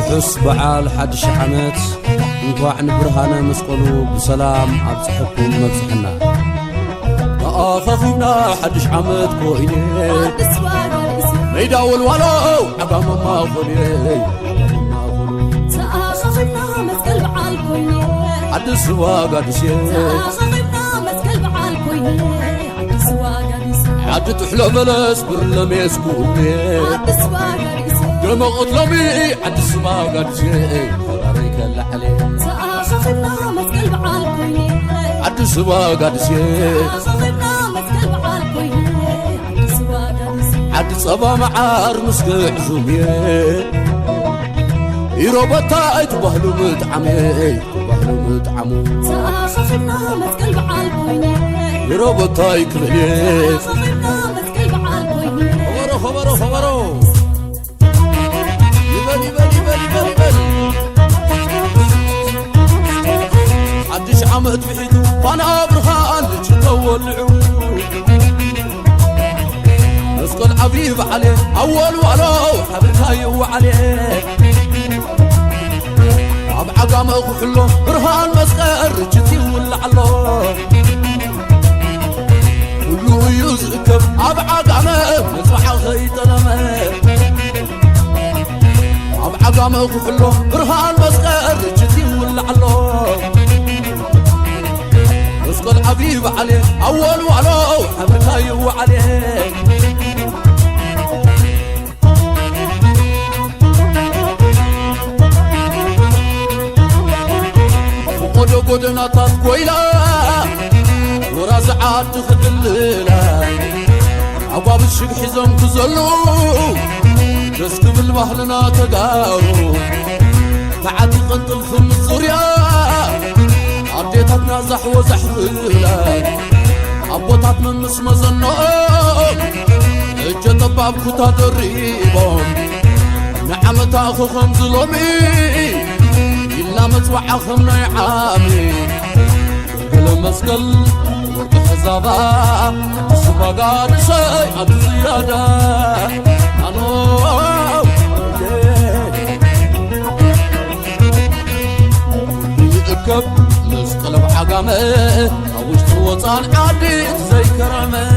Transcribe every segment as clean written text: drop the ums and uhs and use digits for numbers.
وحس بعال حدش عمت انقوع نبرهانا مسقلو بسلام عبصحكم مبصحنا خفينا حدش عمت كويني ميداول ولو عقام ما خلي خفينا مسقل بعال كويني حدش واقدسي خفينا مسقل بعال كويني حدش واقدسي عدت حلو بلس برلم يسكوني حدش واقدسي دمغت لمي حدش واقدسي خبريك اللحلي خفينا مسقل بعال كويني حدش واقدسي خفينا مسقل بعال كويني حدش واقدسي حدش صبا معار مسقع زومي يروبتا يتبهلو متعمي خفينا مسقل بعال كويني يروبتا يكلي خفينا مسقل بعال كويني خبرو يبل حدش عمد بحيدو فانا برهان لجتولعو مسقل عبيب عليه اول ولو حبيبها يو عليه عب عقام اخلو برهان مسقل رجتي ولعلو كله يزكب عب عقام مصبح خيطلمه عب عقام اخلو برهان مسقل رجتي ولعلو مسقل عبيب عليه اول ولو حبيبها يو عليه قدنا تطويلا وراس عاد تخدلنا عقاب الشق حزم تزلو رزق بالمهلنا تقارو تعدي قنطل ثم الزريا عديتنا زحوة زحولا عبوتات من مسمى زنوم اجا طباب كتا دريبهم نعمة اخو خمز لومي إلا متوعى خمنا يعامي كل مسقل ورد حزابا سبقا بشي عد زيادة أنو يركب مسقل بعقامه أوش توطان عديت زي كرامه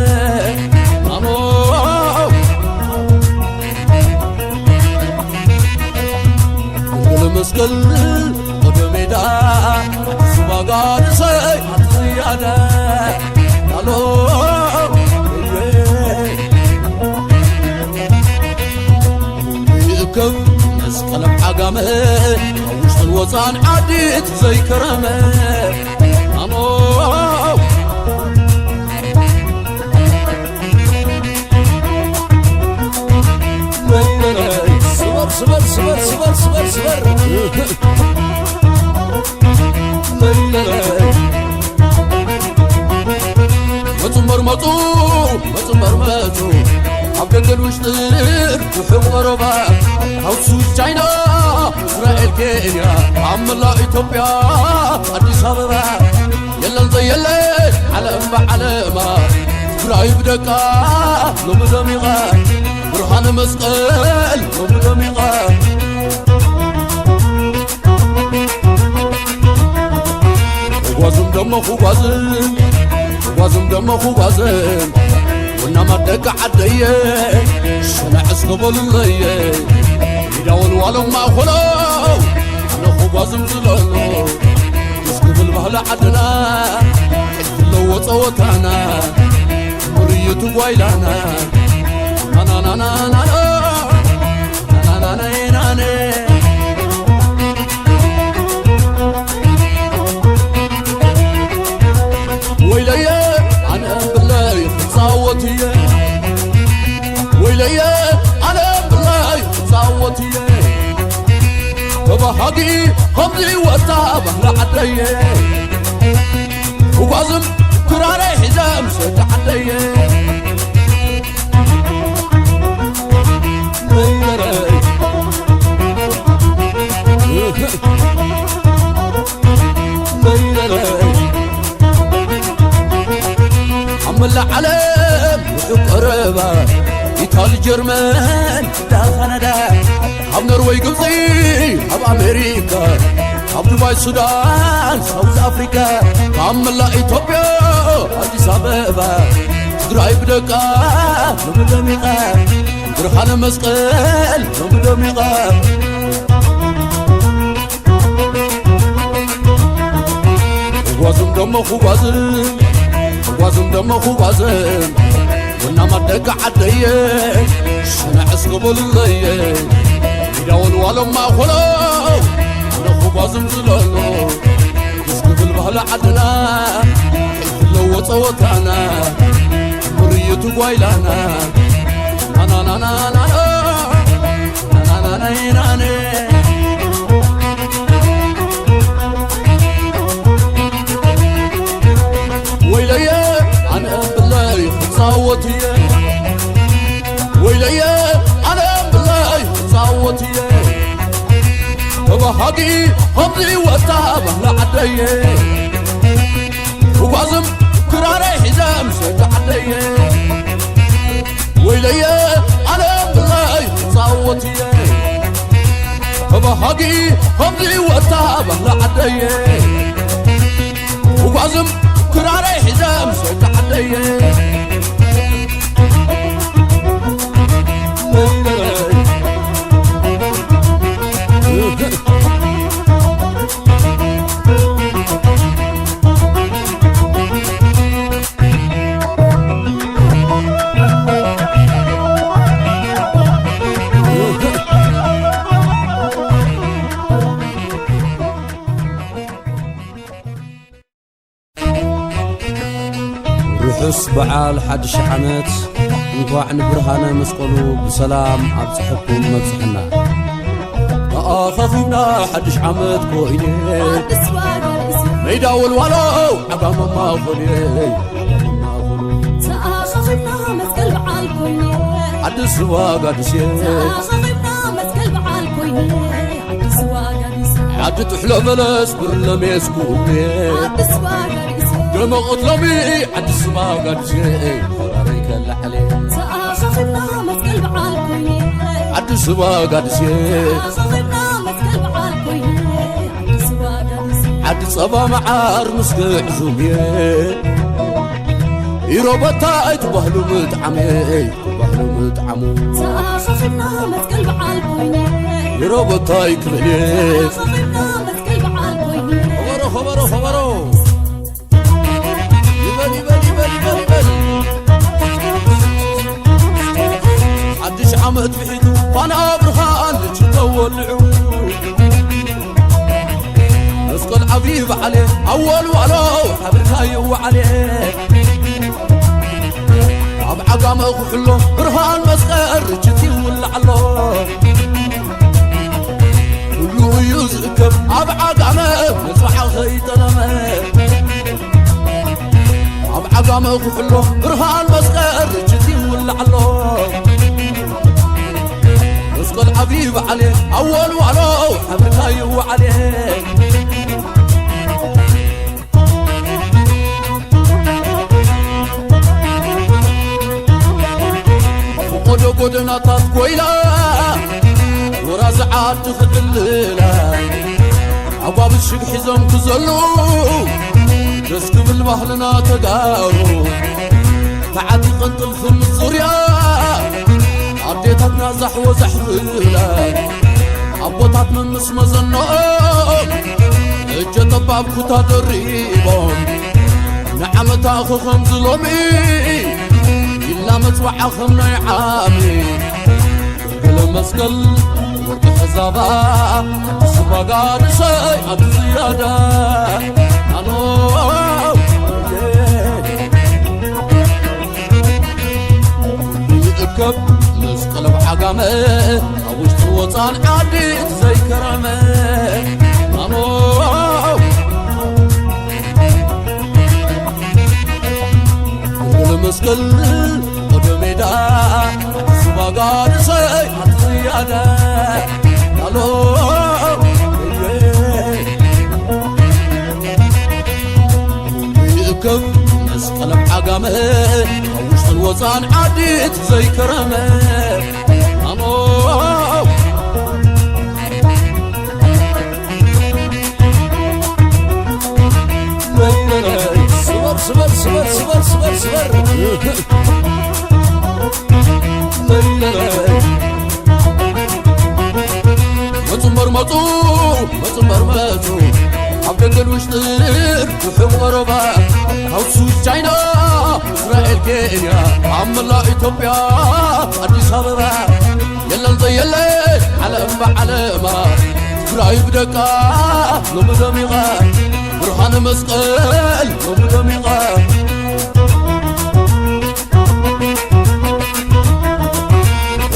أنو مسقل قدميدا سباقا نسي حد زيادة الو يركب مسقل بعقامه وش الوطن عديت زي كرامه الو صبر مطو عبدالقل وشتر وحب ربا هوتسو جاينا إسرائيل كينيا عم الله إثيوبيا أديس أبابا يلا نزيلي على أمبا علما تقرأي بدكا لومداميغا برهان مسقل لومداميغا وازم دمه خوازم ونما دق عدي شنع اسقبل لي يداول والو ما خلو انا خوازم زلولو اسقبل بهلا عدنا لو وصوتنا مريت وايلانا انا انا انا انا انا انا ويليا أنا بالله صوتي ويليا أنا بالله صوتي ببهاقي خمري وطابة لعدي وقازم كراري حزام سد عدي عمل العالم وقربا إيطالي جرمان دا خندا أب نرويج بزي أب أمريكا أب دبي السودان ساوث أفريقيا كامل إثيوبيا أديس أبابا تدراي بدكا نمدميقا برهان مسقل نمدميقا خوازم دم خوازم ونما دقا عديه شنا عسقبل الليه يداول والو ما خلو انا خوازم زلالو عسقبل بهلا عدنا لو وصوتانا مريتو قويلانا انا انا انا انا انا انا انا ويليا أنا بالله صوتي ويليا أنا بالله صوتي بهاقي هملي وطابة لعدي وقازم كراري حزام سيد عدي ويليا أنا بالله صوتي بهاقي هملي وطابة لعدي وقازم كراري حزام سيد عدي رحس بعال حدش عمت انقاع نبرهانا مسقلو بسلام عبصحكم مبصحنا خفينا حدش عمت كويني ميدا والولو عقام ما خلي خفينا مسقل بعال كويني عدس واقع دسيه خفينا مسقل بعال كويني عدس واقع دسيه عدت حلو بلس برلم يسكوني عدس واقع دمغت لمي عدس واقع دسيه فراريك اللحلي خفينا مسقل بعال كويني عدس واقع دسيه خفينا مسقل بعال كويني عدس واقع دسيه عدس أبا معار مسقع زوميه يروبتا تبهلو متعمي تبهلو متعمو خفينا مسقل بعال كويني يروبتا يكملي خفينا مسقل بعال كويني خبرو يبل عدش عمت بحيدو فانا برهان لجتولعو مسقل عبيب عليه أول وعلو حبركايو عليه عب عقام أخلو برهان مسقر رجتي ولعلو كلو يزكب عب عقام نصبح خيط لما عب عقام أخلو برهان مسقر رجتي ولعلو مسقل عبيب عليه أول وعلو حبركايو عليه قدنا تطويلا ورازعات تخدللا عباب الشق حزم تزلو رسك بالبحلنا تقارو تعدي قنطل في الزريا عديتنا زحو زحفلا عبوتات من نسمة زنوم اجا طباب كتا دريبون نعمتا خخم ظلمي إلا متوعى خمنا يعامي كل مسكل ورد حزابا سباقا نسي عد زيادة نانو يأكب مسكل بعقامي أوش توطان عديد زي كرامي نانو مسكل ودميدا سباقا نسي عد زيادة نانو يأكب مسكل بعقامي أوش توطان عديد زي كرامي نانو كينيا عملا إثيوبيا أديس أبابا يلا نضيلي على بعلما تقرأي بدكا لمدميغا برهان مسقل لمدميغا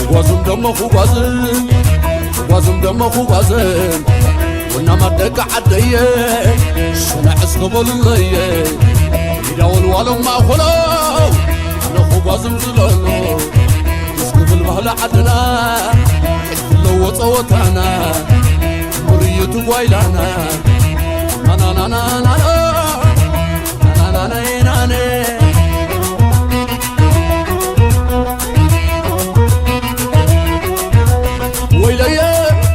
خوازم دم خوازم خوازم دم خوازم ونما دك عديه شنع اسقبل ليه يداول والو ما خلو انا خوازم زلانو اسقبل بهلا عدنا لو صوتنا مريت وايلانا انا انا انا انا انا انا ويلي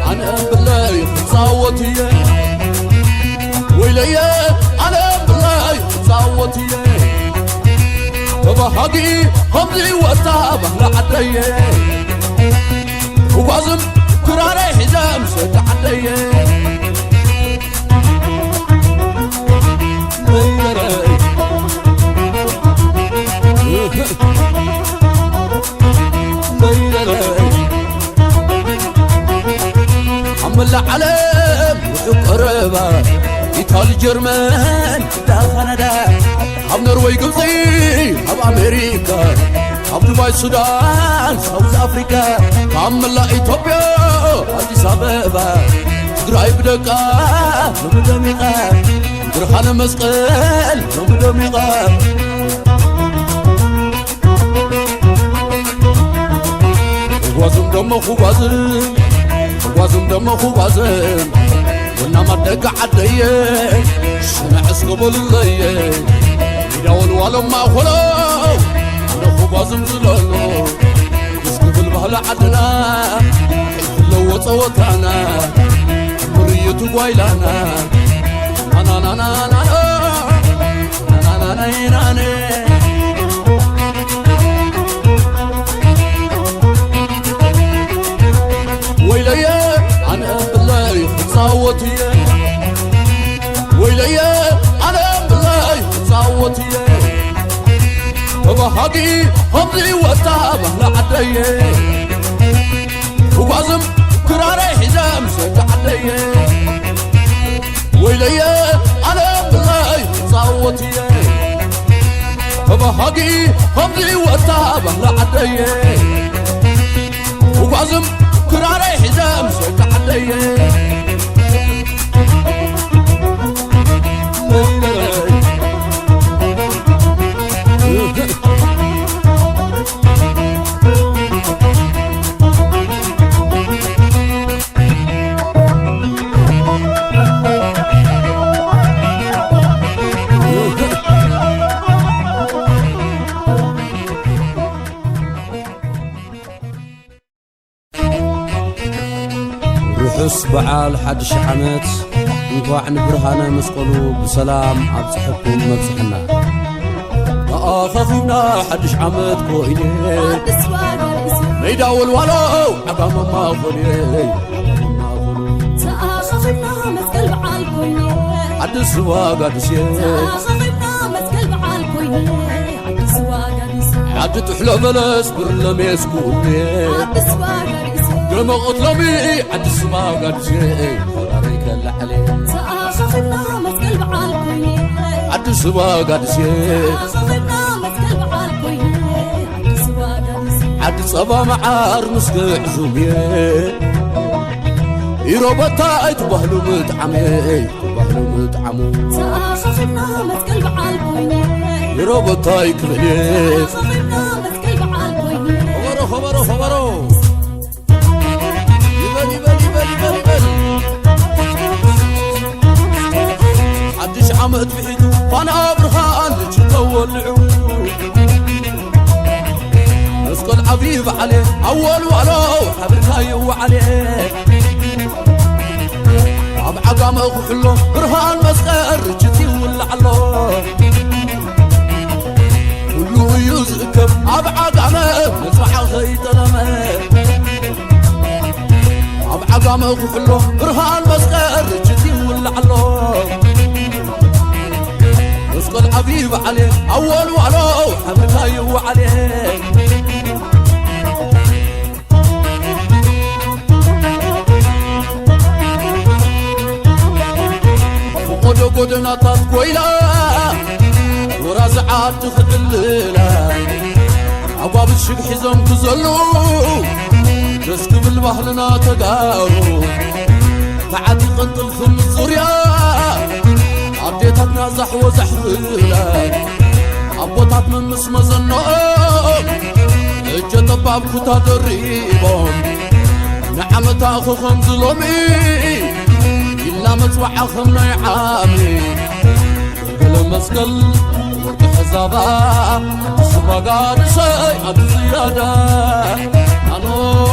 أنا بالله صوتي ويلي أنا بالله صوتي ببهاقي همزي وطابه لعدي وبازم كراري حزام سد عدي عمل العالم وقربا إيطالي جرمان دا كندا عم نروي قبضي عم أمريكا عم دبي السودان ساوث أفريكا عمل إثيوبيا أديس أبابا تقرأي بدكا لمدميغا برهان مسقل لمدميغا خوازم دم خوازم خوازم دم خوازم ونما دق عديه شنع اسقبل ليه يداول والو ما خلو انا خوازم زلانو اسقبل بهلا عدنا لو صوتنا مريت وايلانا انا انا انا انا انا انا ويلي أنا بالله صوتي ويلي أنا بالله صوتي ببهاقي همزي وطابه لعدي وبازم كراري حزام سد عدي ويلي أنا بالله صوتي ببهاقي همزي وطابه لعدي وبازم كراري حزام سد عدي رحس بعال حدش عمت انقاع نبرهانا مسقلو بسلام عبصحكم مبصحنا أخافنا حدش عمت كويني ميدا والولو عقام ما خلي تأخافنا مسقل بعال كويني عدس واقع شيء تأخافنا مسقل بعال كويني عدس واقع عد تحلى بلس برلم يسكوني عدس واقع دمغت لمي عدس واقع شيء خلاريك اللحلي تأخافنا مسقل بعال كويني عدس واقع شيء تأخافنا مسقل بعال كويني عدس واقع عد صبا معار مسقع زومي يروبتا تبهلو متعمي تبهلو متعمو تأخافنا مسقل بعال كويني يروبتا يكملي تأخافنا مسقل بعال كويني خبرو خبرو خبرو يبل عدش عمت بإيدو فانا برهان تطولعو مسقل عبيب عليه أول ولو حبرها يو عليه عب عقام أخلو برهان مسقر جتي ولعلو كله يزكب عب عقام نسمع خيط لما عب عقام أخلو برهان مسقر جتي ولعلو مسقل عبيب بعلي أول وعلو حبيبي وعلي قدو قدنا تطويلا ورازعات تخدللا عباب الشق حزم تزلو رزق بالبحلنا تقارو تعدي قنطل ثم الزريا عديتنا زحو زحفلا عبوتات من مسمزنو اجت باب كتا دريبهم نعمت اخو خمز لومي إلا متوعى خمنا يعامي قل مسكل ورد حزابا سبقان شيء عد زيادة أنو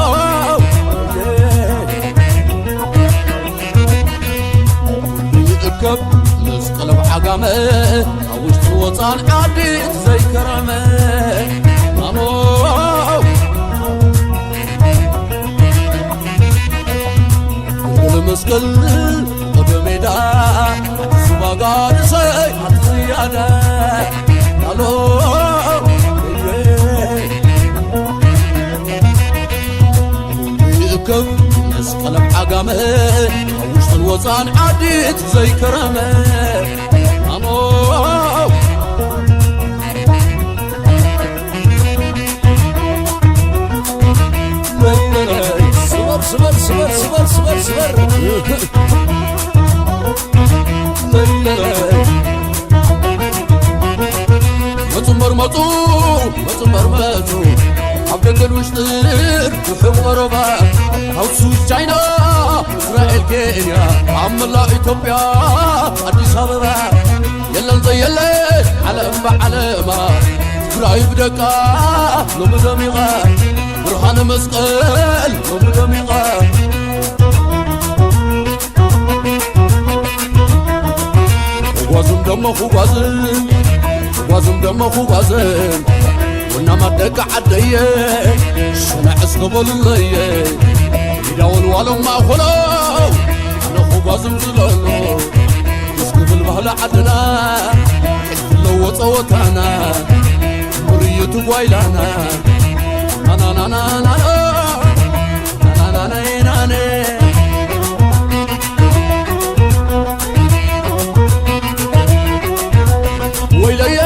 يأكب نسقلب عقامي أوشت الوطان عديد زي كرامي أنو مسكل قدميدا سباقان شيء عد زيادة ألو يأكب نسقلب عقامي أوشت الوطان عديد زي كرامي ألو صبر صبر صبر صبر صبر مطمر مطو عبد الوشتر وحب غربا هوسوس چاينا اسرائيل كينيا عم الله إثيوبيا أديس أبابا يلا نزيلش على أم علامة قرايب دكا لمدميغا برهان مسقل لمدميغا خوازم دم خوازم دم خوازم ونما دق عديه شنع اسقبل لي يداول والو ما خلو انا خوازم زلالو اسقبل بهلا عدنا لو وصوتنا مريتو وايلانا انا انا انا انا انا انا ويلي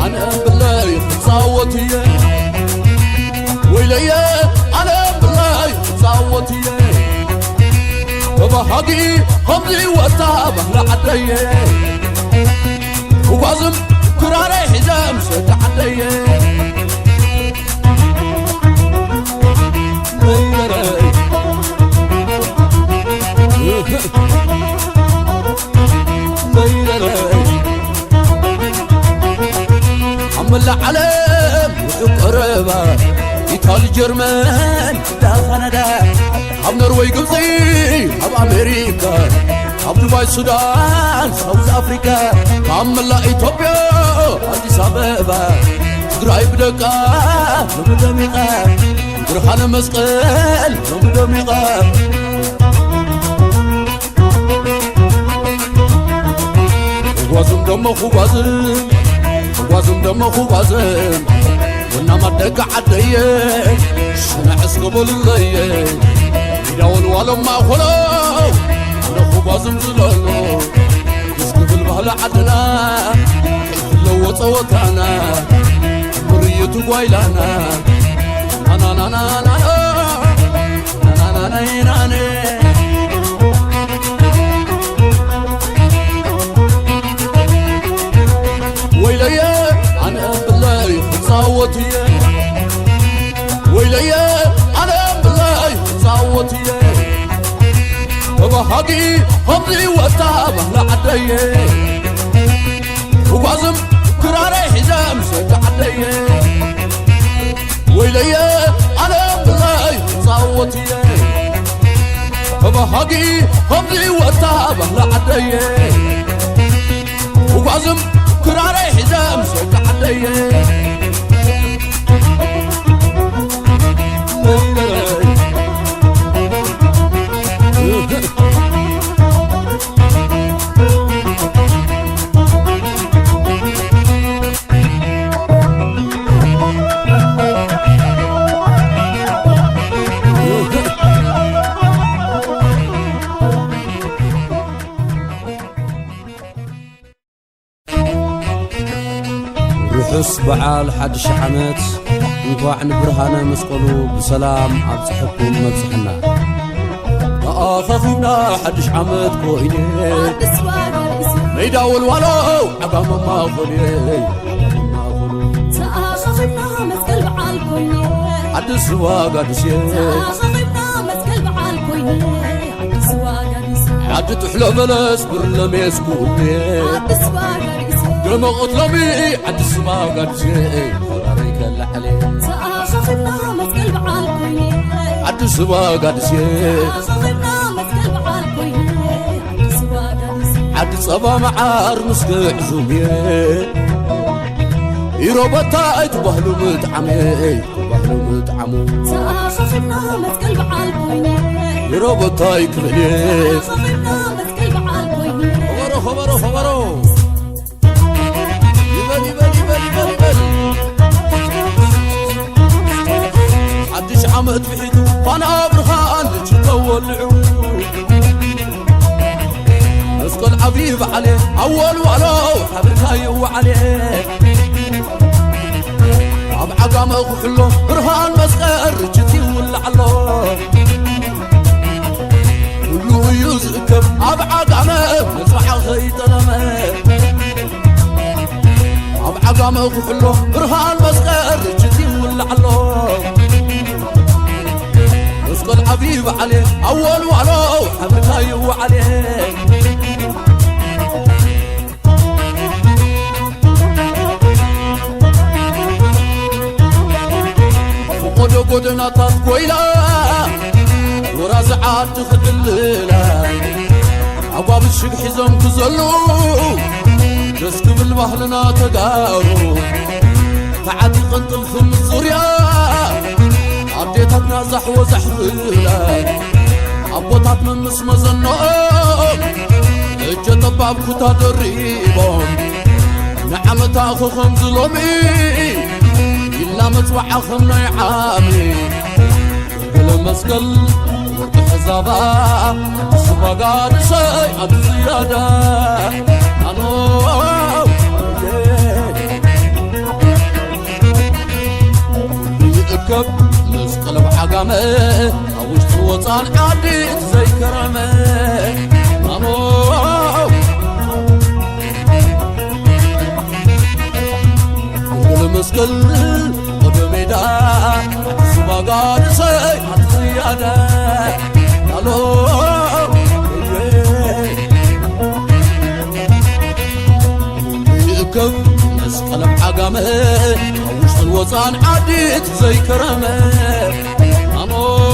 انا بالله صوتي ويلي انا بالله صوتي وبحقي همزي وطابه لعدي وبازم كراري حزام ستعدي عمل العالم وقربا إيطالي جرمان دا كندا عم نروي قبزي عم أمريكا عم دبي السودان ساوث أفريكا عمل إثيوبيا أديس أبابا تقرأي بدكا لمدميقا برهان مسقل لمدميقا خوازم دم خوازم دم خوازم ونما دق عديه شنع اسقبل لي يداول والو ما خلو انا خوازم زلالو اسقبل بهلا عدنا لو وصوتنا مريتو وايلانا انا انا انا انا انا انا ويلي انا بالله صوتي ويلي انا بالله صوتي وبحقي همزي وطابه لعدي وبازم كراري حزام ستعدي ويلي انا بالله صوتي وبحقي همزي وطابه لعدي وبازم كراري حزام ستعدي كريستوس بعال حدش عمت انكوع نبرهانا مسقلو بسلام أبصحكم مبصحنا خفينا حدش عمت كويني ميدا والولو عقام ما خلي خفينا مسقل بعال كويني حدش واقع دسي خفينا مسقل بعال كويني حدش واقع دسي عد تحلو بلس برلم يسكوني حدش واقع دسي دم قتلمي حدش واقع دسي خراريك اللحلي خفينا مسقل بعال كويني حدش واقع دسي خفينا مسقل بعال كويني حدش واقع دسي عد صبا معار مسقع زومي يروبتا تبهلو متعمي تبهلو متعمو خفينا مسقل بعال كويني يروبتا يكملي خفينا مسقل بعال كويني خبرو يبل حدش عمد بحيدو فانا برهان لجتولعو مسقل عبيب عليه اول ولو حبركايو عليه عقام أخلو برهان مسقر جتي ولعلو كلو يزكب عقام نسمع خيطنا عقام أخلو برهان مسقر جتي ولعلو مسقل حبيب عليه أول وعلو حبركايو عليه قدنا تطويلا ورازعات تخدللا عقاب الشق حزم كزلو تسكب البحلنا تقارو تعدي قنطل في الزريا عديتك نازح وزحرلا عبوتات من مسمزنو اجا طباب كتا دريبهم نعم تاخو خمز لومي إلا متوعى خمنا يعامي قل مسقل ورد حزابا سبقان شيء عد زيادة أنو يأكب مسقل بحقامي أوش توطان عديد زي كرامي أنو مسقل قدميدا سباقان سي عطيانا الو يكم مسقل بحقامه وشت الوطان عديت زي كرامه الو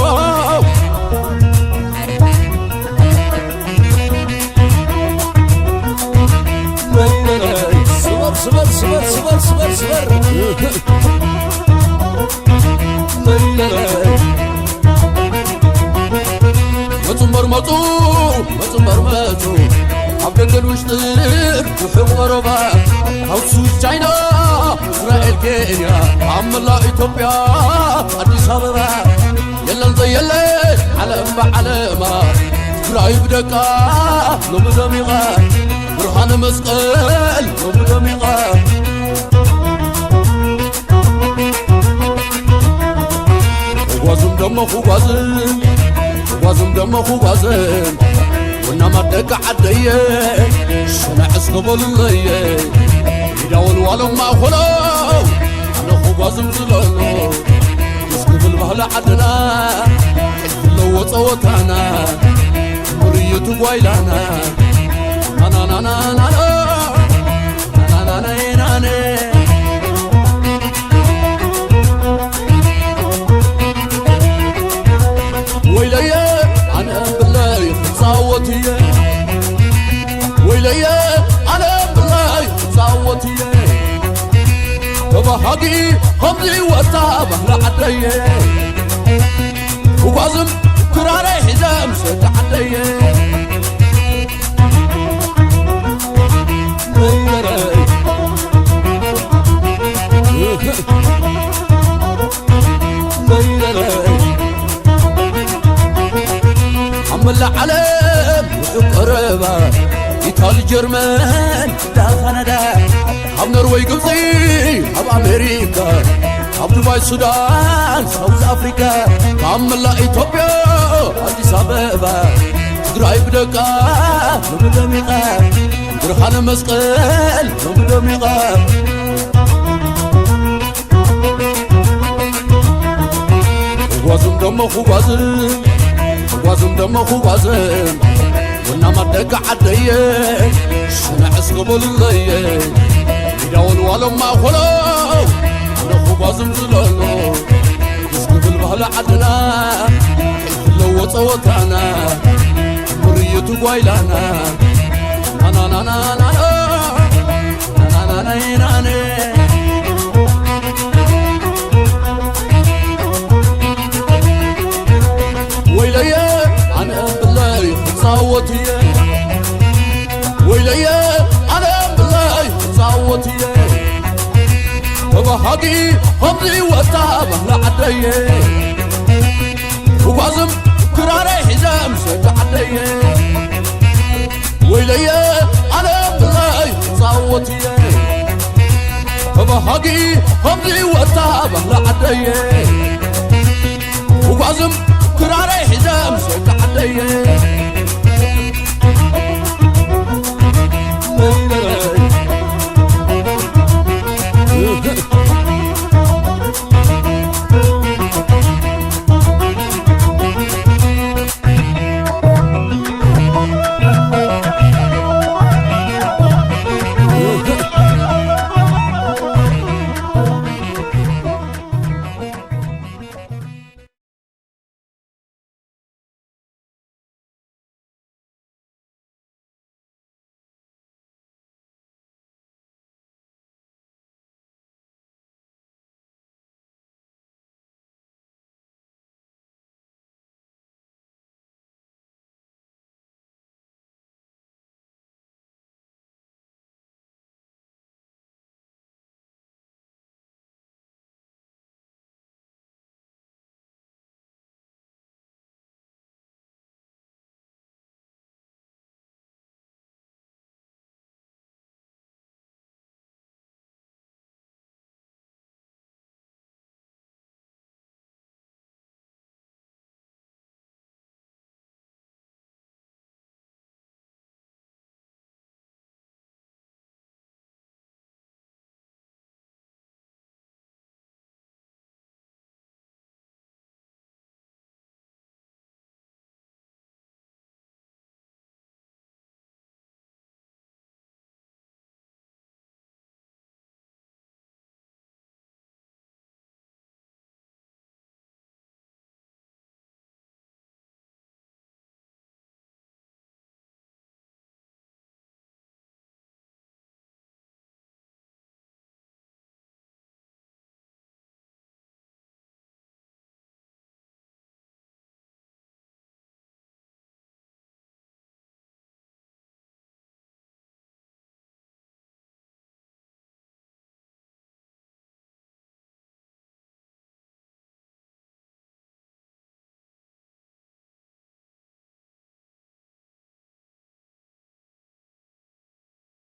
صبر مطو عبد الوشتر وحور با هوسوس چاينا اسرائيل كينيا عم الله اثيوبيا اديس ابابا يلن زي يلن على ما رايب دقا لو بدميغا برهان مسقل لو بدميغا وازم دمه خوازم ونما دق عديه شنع اسقبل ليه يداول والو ما خلو انا خوازم زلولو اسقبل بهلا عدنا لو وصوتنا مريتو وايلانا انا انا انا انا انا انا ويليا أنا بالله صوتي ويليا أنا بالله صوتي بحقي همزي وطابه لعدي وبازم كراري حزام سد عدي عم العالم وقربا إيطالي جرمن دا كندا أب نروي قبضي أب أمريكا أب دبي السودان ساوث أفريكا كاملا إثيوبيا أديس أبابا تግራይ ብደቃ ለምደሚቃ ብርሃነ መስቀል ለምደሚቃ ጓዝም ደሞ ጓዝም ወና ማደጋ ዓደየ ሽናዕስ ገበልለየ ይዳውን ዋለማ ኾሎ ኣነ ጓዝም ዝለሎ እስክብል ባህለ ዓድና ለወፀ ወታና مريت قويلانا أنا ويليا أنا بالله صوتي ويليا أنا بالله صوتي وبحقي همضي وتابه لعدي وبعزم كراري حزام سكعدي ويليا أنا بالله صوتي فبحقي همضي وتابه لعدي وبعزم كراري حزام سكعدي